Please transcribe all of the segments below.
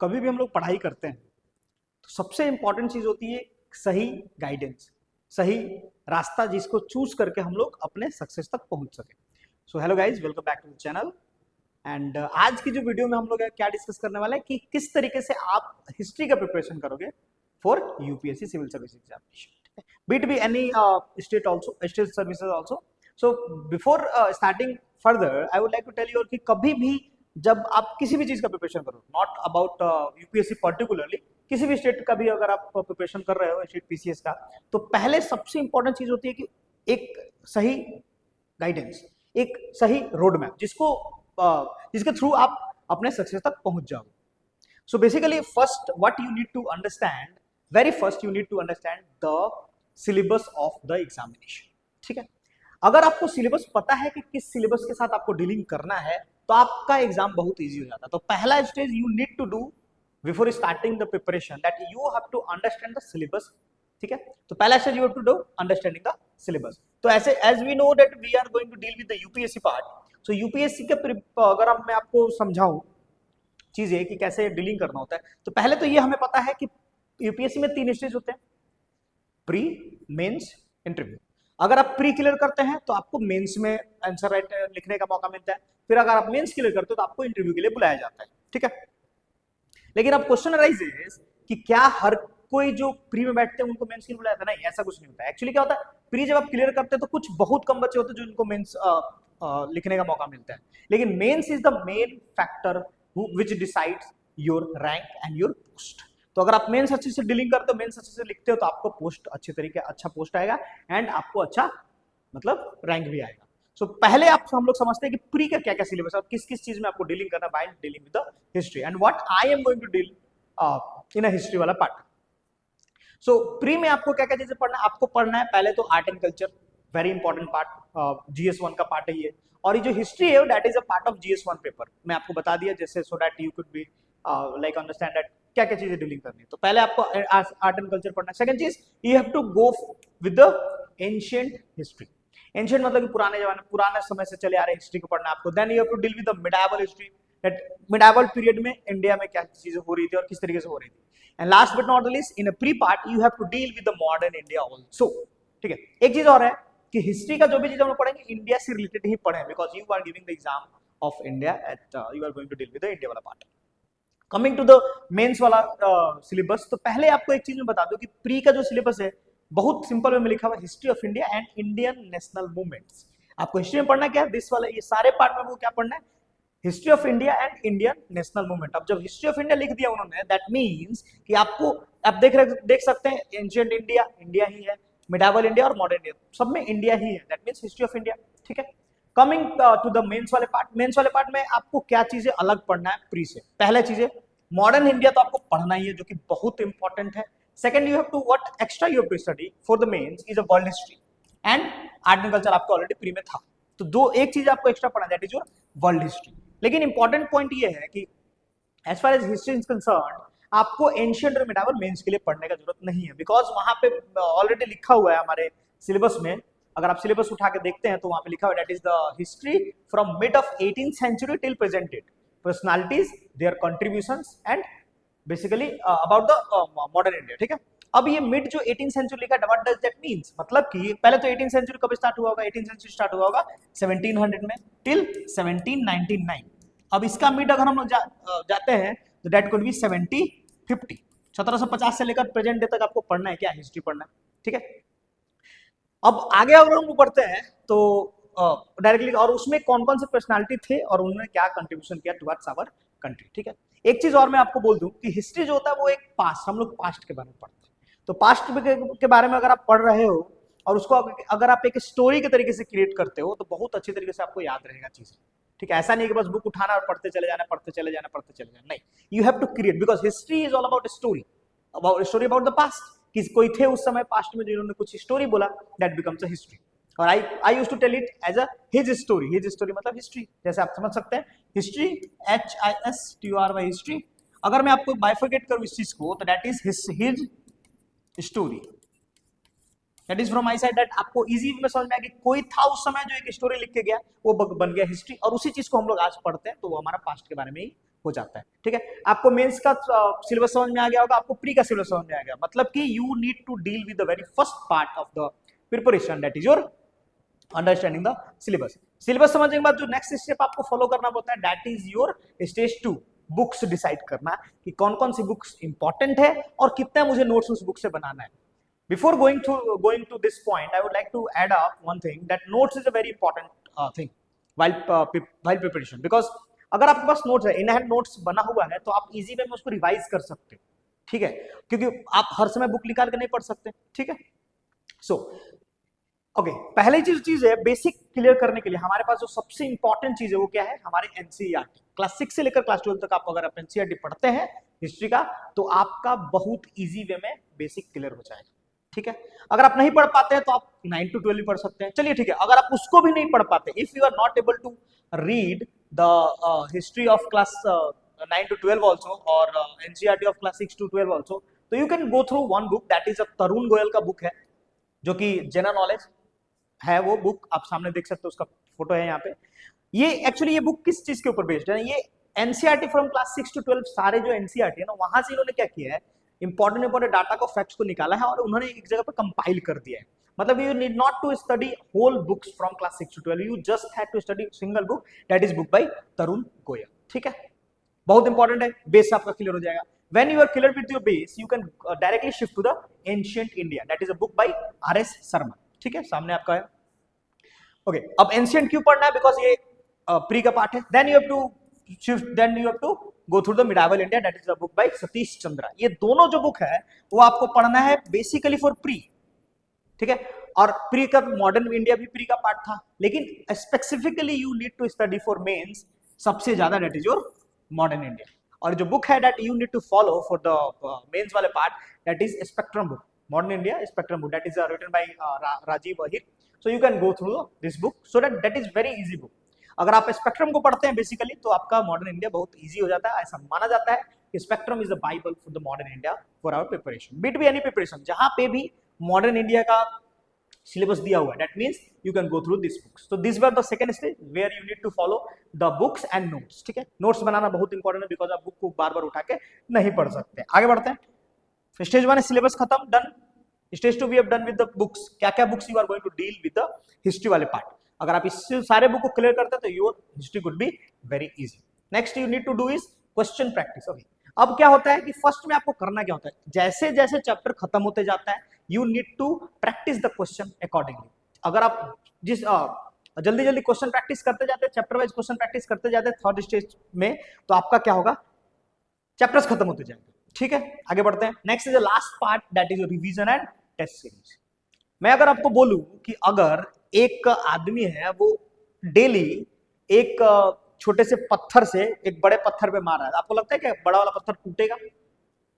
कभी भी हम लोग पढ़ाई करते हैं तो सबसे इंपॉर्टेंट चीज होती है सही गाइडेंस, सही रास्ता जिसको चूज करके हम लोग अपने सक्सेस तक पहुंच सके। So hello guys, welcome back to the channel. And आज की जो वीडियो में हम लोग क्या डिस्कस करने वाले हैं कि किस तरीके से आप हिस्ट्री का प्रिपरेशन करोगे for UPSC civil service examination, be it be any state also, state services also. So before starting further I would like to tell you कि कभी भी जब आप किसी भी चीज का प्रिपरेशन करो, नॉट अबाउट यूपीएससी पर्टिकुलरली, किसी भी स्टेट का भी अगर आप प्रिपरेशन कर रहे हो स्टेट पीसीएस का, तो पहले सबसे इंपॉर्टेंट चीज होती है कि एक सही गाइडेंस, एक सही रोड मैप जिसके थ्रू आप अपने सक्सेस तक पहुंच जाओ। So basically first what you need to understand, very first you need to understand the syllabus of the examination. ठीक है, अगर आपको सिलेबस पता है कि किस सिलेबस के साथ आपको डीलिंग करना है तो आपका एग्जाम बहुत इजी हो जाता है। तो पहला stage you need to do before starting the preparation that you have to understand the syllabus. ठीक है, तो पहला stage you have to do understanding the syllabus. तो ऐसे as we know that we are going to deal with the UPSC part, so UPSC के अगर मैं आपको समझाऊं चीजें कि कैसे डीलिंग करना होता है, तो पहले तो ये हमें पता है कि यूपीएससी में 3 स्टेज होते हैं, प्री, मेंस, इंटरव्यू। अगर आप प्री क्लियर करते हैं तो आपको मेंस में आंसर राइट लिखने का मौका मिलता है, फिर अगर आप मेंस क्लियर करते हो तो आपको इंटरव्यू के लिए बुलाया जाता है। ठीक है, लेकिन अब क्वेश्चन अराइजेस कि क्या हर कोई जो प्री में बैठते हैं उनको मेंस के लिए बुलाया जाता है? नहीं, ऐसा कुछ नहीं होता है। एक्चुअली क्या होता है, प्री जब आप क्लियर करते हैं तो कुछ बहुत कम बच्चे होते हैं जो इनको मेंस लिखने का मौका मिलता है, लेकिन mains is the main factor which decides your rank and your post. तो अगर आप मेंस अच्छे से डीलिंग करते हो, मेंस अच्छे से लिखते हो, तो आपको पोस्ट अच्छे तरीके अच्छा पोस्ट आएगा एंड आपको अच्छा मतलब रैंक भी आएगा। सो पहले हम लोग समझते हैं कि प्री का क्या क्या सिलेबस है और किस किस चीज में आपको डीलिंग करना by dealing with the history and what I am going to deal in a history वाला पार्ट। सो प्री में आपको क्या क्या चीजें पढ़ना है? आपको पढ़ना है पहले तो art and culture, very important part, GS one का पार्ट है ये। और ये जो हिस्ट्री है that is a part of GS one paper, मैं आपको बता दिया जैसे, so that you could be like understand that क्या क्या चीजें डीलिंग करनी है। तो पहले आपको आर्ट एंड कल्चर पढ़ना है। सेकंड चीज, you have to go with the ancient history. Ancient मतलब कि पुराने जमाने, पुराने समय से चले आ रहे हिस्ट्री को पढ़ना है आपको। Then you have to deal with the medieval history, that medieval period में इंडिया में क्या चीजें हो रही थी और किस तरीके से हो रही थी। And last but not the least, in a pre part you have to deal with the modern India also. ठीक है, एक चीज और है कि हिस्ट्री का जो भी चीज हम लोग पढ़ेंगे इंडिया से रिलेटेड ही पढ़ें, because you are giving the exam of India at you are going to deal with the India वाला part. Coming to the mains वाला सिलेबस, तो पहले आपको एक चीज मैं बता दूं कि प्री का जो सिलेबस है बहुत सिंपल वे में लिखा हुआ है, history of India and Indian national movements. आपको हिस्ट्री में पढ़ना क्या है, दिस वाला, ये सारे पार्ट में वो क्या पढ़ना है, history of India and Indian national movement. अब जब हिस्ट्री ऑफ इंडिया लिख दिया उन्होंने, दैट मींस कि आपको, आप देख सकते हैं एंशिएंट इंडिया, इंडिया ही है, मिडाइवल इंडिया और मॉडर्न इंडिया, सब में इंडिया ही है, that means history of India. ठीक है, कमिंग टू द मेंस वाले पार्ट, मेंस वाले पार्ट में आपको क्या चीजें अलग पढ़ना है प्री से? पहले चीजें, मॉडर्न इंडिया तो आपको पढ़ना ही है जो कि बहुत इंपॉर्टेंट है। Second, you have to what extra you have to study for the mains is a world history and art and culture, आपको ऑलरेडी प्री में था, तो दो एक चीज आपको एक्स्ट्रा पढ़ना है, that is your world history. लेकिन इंपॉर्टेंट पॉइंट ये है कि as far as history is concern, आपको एंशिएंट और मिडाइवल मेंस के लिए पढ़ने का जरूरत नहीं है, बिकॉज वहां पे ऑलरेडी लिखा हुआ है हमारे सिलेबस में। अगर आप सिलेबस उठा के देखते हैं तो वहां पे लिखा हुआ है that is the history from mid of 18th century till present date, personalities, their contributions and basically about the modern India. ठीक है, अब ये मिड जो 18th सेंचुरी लिखा है, व्हाट डज दैट मींस, मतलब कि पहले तो 18th सेंचुरी कब स्टार्ट हुआ होगा, 18th सेंचुरी स्टार्ट हुआ होगा 1700 में टिल 1799। अब इसका मिड अगर हम लोग जाते हैं तो दैट कुड बी 1750, 1750 से लेकर प्रेजेंट डे तक आपको पढ़ना है क्या, हिस्ट्री पढ़ना है। ठीक है, अब आगे अगर हम पढ़ते हैं तो डायरेक्टली, और उसमें कौन कौन से पर्सनालिटी थे और उन्होंने क्या कंट्रीब्यूशन किया टुवर्ड्स आवर कंट्री। ठीक है, एक चीज और मैं आपको बोल दूं कि हिस्ट्री जो होता है वो एक पास्ट, हम लोग पास्ट के बारे में पढ़ते हैं, तो पास्ट के बारे में अगर आप पढ़ रहे हो और उसको अगर आप एक स्टोरी के तरीके से क्रिएट करते हो तो बहुत अच्छी तरीके से आपको याद रहेगा चीजें। ठीक है, ऐसा नहीं कि बस बुक उठाना और पढ़ते चले जाना, पढ़ते चले जाना, पढ़ते चले जाना, नहीं, you have to create, because history is all about story, about the past, कि कोई थे उस समय पास्ट में जिन्होंने कुछ स्टोरी बोला, दैट बिकम्स अ हिस्ट्री। और I used to tell it as a his story मतलब हिस्ट्री, जैसे आप समझ सकते हैं हिस्ट्री, HISTORY हिस्ट्री। अगर मैं आपको बाइफरकेट करूं इस चीज को तो that is his story, that is from my side, that आपको इजी में समझ में आया कि कोई था उस समय जो एक स्टोरी लिख के गया, वो बन गया हिस्ट्री, और उसी चीज को हम लोग आज पढ़ते हैं तो वो हमारा पास्ट के बारे में ही हो जाता है। ठीक है, आपको मेंस का सिलेबस समझ में आ गया होगा, आपको प्री का सिलेबस समझ में आ गया, मतलब कि you need to deal with the very first part of the preparation, that is your understanding the syllabus. Syllabus समझने के बाद जो नेक्स्ट स्टेप आपको फॉलो करना होता है, that is your stage 2, books decide करना कि कौन कौन सी बुक्स इंपॉर्टेंट है और कितना मुझे नोट्स उस बुक से बनाना है। Before going to this point, I would like to add up one thing, that notes is a very important thing while preparation, because अगर आपके पास नोट्स है, इन हैंड नोट्स बना हुआ है, तो आप इजी वे में उसको रिवाइज कर सकते हो। ठीक है, क्योंकि आप हर समय बुक निकाल के नहीं पढ़ सकते। ठीक है, सो ओके, पहली चीज है बेसिक क्लियर करने के लिए हमारे पास जो सबसे इंपॉर्टेंट चीज है वो क्या है, हमारे एनसीईआरटी। क्लास 6 से लेकर क्लास 12 तक आप अगर आप एनसीईआरटी पढ़ते हैं हिस्ट्री का, तो आपका बहुत इजी वे में बेसिक क्लियर हो जाएगा। ठीक है, अगर आप नहीं पढ़ पाते हैं तो आप 9 to 12 भी पढ़ सकते हैं। चलिए ठीक है, अगर आप उसको भी नहीं पढ़ पाते, if you are not able to read the history of class 9 to 12 also और NCERT of class 6 to 12 also, तो you can go through one book, that is a Tarun Goyal का बुक है, जो कि जनरल नॉलेज है। वो बुक आप सामने देख सकते हो, उसका फोटो है यहाँ पे। ये एक्चुअली ये बुक किस चीज के ऊपर बेस्ड है, ये एनसीईआरटी फ्रॉम क्लास 6 to 12 सारे जो एनसीईआरटी है ना, वहां से इन्होंने क्या किया है, इंपॉर्टेंट डाटा को, फैक्ट्स को निकाला है और उन्होंने एक जगह पर कंपाइल कर दिया है। मतलब you need not to study whole books from class 6 to 12, you just have to study single book, that is book by Tarun Goyal. ठीक है, बहुत इंपॉर्टेंट है, बेस आपका क्लियर हो जाएगा। When you are clear with your base, you can directly shift to the Ancient India, that is a book by R.S. Sharma। ठीक है, सामने आपका है। ओके, अब एंशियंट क्यों पढ़ना है, बिकॉज ये प्री का पार्ट है। Then you have to shift, then you have to go through the medieval India, that is the book by Satish Chandra. ये दोनों जो बुक है वो आपको पढ़ना है बेसिकली फॉर प्री। ठीक है, और प्री का मॉडर्न इंडिया भी प्री का पार्ट था, लेकिन specifically you need to study for mains सबसे ज्यादा, that is your modern India. और जो बुक है that you need to follow for the mains वाले part, that is spectrum book, modern India spectrum book, that is written by Rajiv Ahir. So you can go through this book, so that is very easy book। अगर आप spectrum को पढ़ते हैं basically, तो आपका modern India बहुत easy हो जाता है। ऐसा माना जाता है कि spectrum is the Bible for the modern India for our preparation. Be it be any preparation, जहां पे भी मॉडर्न इंडिया का सिलेबस दिया हुआ है, that means you can go through this books. तो this were the second stage where you need to follow the books and notes. ठीक है, नोट्स बनाना बहुत इंपॉर्टेंट है, बिकॉज आप बुक को बार बार उठा के नहीं पढ़ सकते। आगे बढ़ते हैं। स्टेज 1 है सिलेबस खत्म, done. Stage 2 we have done with the books, क्या क्या books you are going to deal with the history वाले पार्ट। अगर आप इस सारे बुक को क्लियर करते हैं तो your history could be very easy. Next you need to do is question practice. Okay, अब क्या होता है कि फर्स्ट में आपको करना क्या होता है, जैसे जैसे चैप्टर खत्म होते जाता है, you need to practice the question accordingly. अगर आप जिस जल्दी जल्दी क्वेश्चन प्रैक्टिस करते जाते हैं, चैप्टर वाइज क्वेश्चन प्रैक्टिस करते जाते हैं थर्ड स्टेज में, तो आपका क्या होगा, चैप्टर्स खत्म होते जाएंगे। ठीक है, आगे बढ़ते हैं। Next is the last part, that is revision and test series. मैं अगर आपको बोलूं कि अगर एक आदमी है वो डेली एक छोटे से पत्थर से एक बड़े पत्थर पे मार रहा है, आपको लगता है कि बड़ा वाला पत्थर टूटेगा?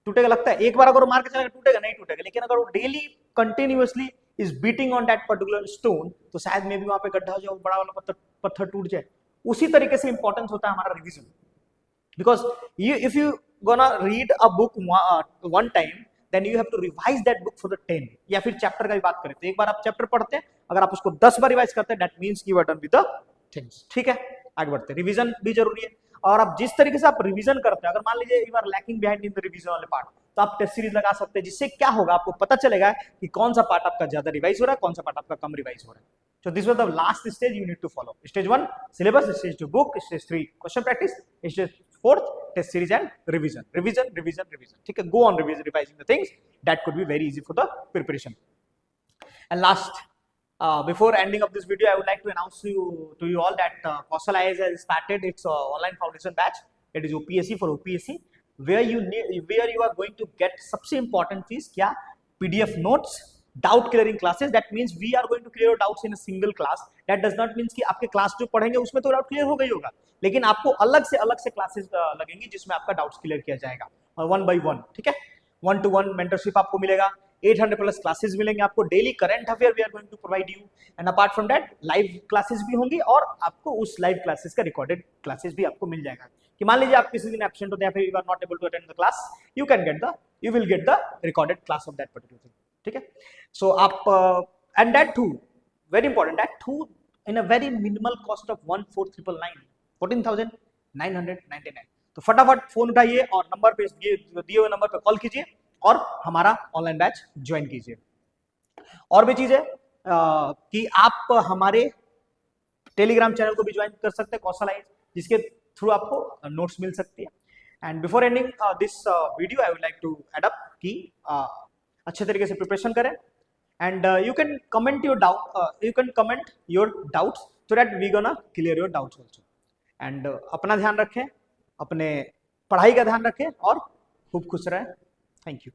टूटेगा लगता है? एक बार अगर वो मार के चलेगा टूटेगा? नहीं टूटेगा। लेकिन अगर वो daily continuously is beating on that particular stone, तो शायद मे भी वहां पे गड्ढा हो जाए, बड़ा वाला पत्थर टूट जाए। उसी तरीके से इंपॉर्टेंस होता है हमारा revision, because if you gonna read a book one time, then you have to revise that book for the 10। या फिर चैप्टर का भी बात करें तो एक बार आप चैप्टर पढ़ते हैं, अगर आप उसको 10 बार रिवाइज करते हैं, that means you are done with the things। ठीक है, आगे बढ़ते हैं। रिवीजन भी जरूरी है, और आप जिस तरीके से आप रिवीजन करते हैं, अगर मान लीजिए you are lacking behind in the revision वाले पार्ट, तो आप टेस्ट सीरीज लगा सकते हैं, जिससे क्या होगा, आपको पता चलेगा कि कौन सा पार्ट आपका ज्यादा रिवाइज हो रहा है, कौन सा पार्ट आपका कम रिवाइज हो रहा है। So this was the last stage you need to follow। Stage 1 syllabus, Stage 2 book, Stage 3 question practice, Stage 4 test series and revision, revision, revision, revision। ठीक है, go on revising the things that could be very easy for the preparation। And last, before ending of this video, I would like to announce to you all that Kausal IAS has started its online foundation batch। It is UPSC for OPSC, where you are going to get सबसे important चीज क्या, PDF notes, doubt clearing classes. That means we are going to clear doubts in a single class. That does not means कि आपके class जो पढ़ेंगे उसमें तो doubt clear हो गई होगा, लेकिन आपको अलग से क्लासेस लगेंगी जिसमें आपका डाउट्स क्लियर किया जाएगा, और 1 by 1। ठीक है, 1-to-1 मेंटरशिप आपको मिलेगा, 800 प्लस क्लासेस मिलेंगे आपको, daily current affair we are going to provide you, and apart from that live classes भी होंगी, और आपको उस लाइव क्लासेस का रिकॉर्डेड क्लासेस भी आपको मिल जाएगा। कि मान लीजिए आप किसी दिन एब्सेंट होते हैं, फिर you are not able to attend the class, you will get the recorded class of that particular thing. ठीक है, सो आप and that too very important, that too in a very minimal cost of 14,999। तो फटाफट phone उठाइए और number पे दिए हुए नंबर पे कॉल कीजिए और हमारा ऑनलाइन बैच ज्वाइन कीजिए। और भी चीज है कि आप हमारे टेलीग्राम चैनल को भी ज्वाइन कर सकते हैं कौशलाइज, जिसके थ्रू आपको नोट्स मिल सकती है। And before ending this video I would like to add up कि अच्छे तरीके से प्रिपरेशन करें and you can comment your doubt, you can comment your doubts so that we gonna clear your doubts also. And अपना ध्यान रखें, अपने पढ़ाई का ध्यान रखें और खूब खुश रहें। Thank you.